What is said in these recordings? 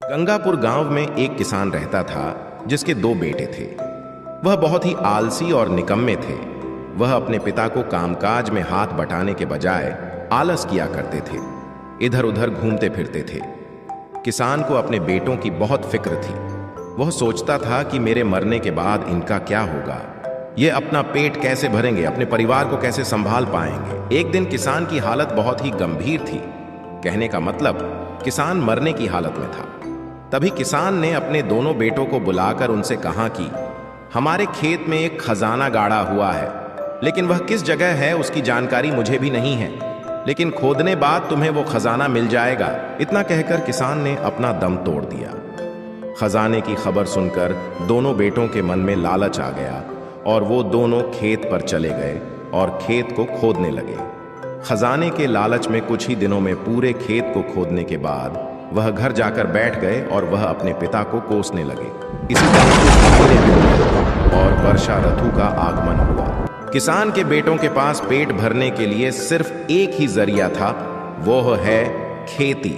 गंगापुर गांव में एक किसान रहता था जिसके दो बेटे थे। वह बहुत ही आलसी और निकम्मे थे। वह अपने पिता को कामकाज में हाथ बटाने के बजाय आलस किया करते थे, इधर उधर घूमते फिरते थे। किसान को अपने बेटों की बहुत फिक्र थी। वह सोचता था कि मेरे मरने के बाद इनका क्या होगा, ये अपना पेट कैसे भरेंगे, अपने परिवार को कैसे संभाल पाएंगे। एक दिन किसान की हालत बहुत ही गंभीर थी। कहने का मतलब किसान मरने की हालत में था। तभी किसान ने अपने दोनों बेटों को बुलाकर उनसे कहा कि हमारे खेत में एक खजाना गाड़ा हुआ है, लेकिन वह किस जगह है उसकी जानकारी मुझे भी नहीं है, लेकिन खोदने बाद तुम्हें वो खजाना मिल जाएगा। इतना कहकर किसान ने अपना दम तोड़ दिया। खजाने की खबर सुनकर दोनों बेटों के मन में लालच आ गया और वो दोनों खेत पर चले गए और खेत को खोदने लगे। खजाने के लालच में कुछ ही दिनों में पूरे खेत को खोदने के बाद वह घर जाकर बैठ गए और वह अपने पिता को कोसने लगे। इसी तरह और वर्षा ऋतु का आगमन हुआ। किसान के बेटों के पास पेट भरने के लिए सिर्फ एक ही जरिया था, वो है खेती।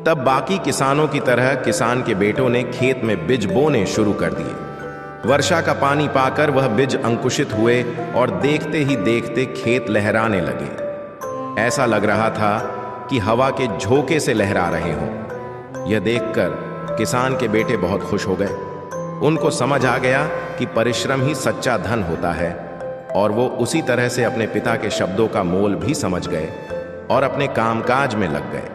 तब बाकी किसानों की तरह किसान के बेटों ने खेत में बीज बोने शुरू कर दिए। वर्षा का पानी पाकर वह बीज अंकुशित हुए और देखते ही देखते खेत लहराने लगे। ऐसा लग रहा था कि हवा के झोंके से लहरा रहे हों। यह देखकर किसान के बेटे बहुत खुश हो गए। उनको समझ आ गया कि परिश्रम ही सच्चा धन होता है, और वो उसी तरह से अपने पिता के शब्दों का मोल भी समझ गए और अपने कामकाज में लग गए।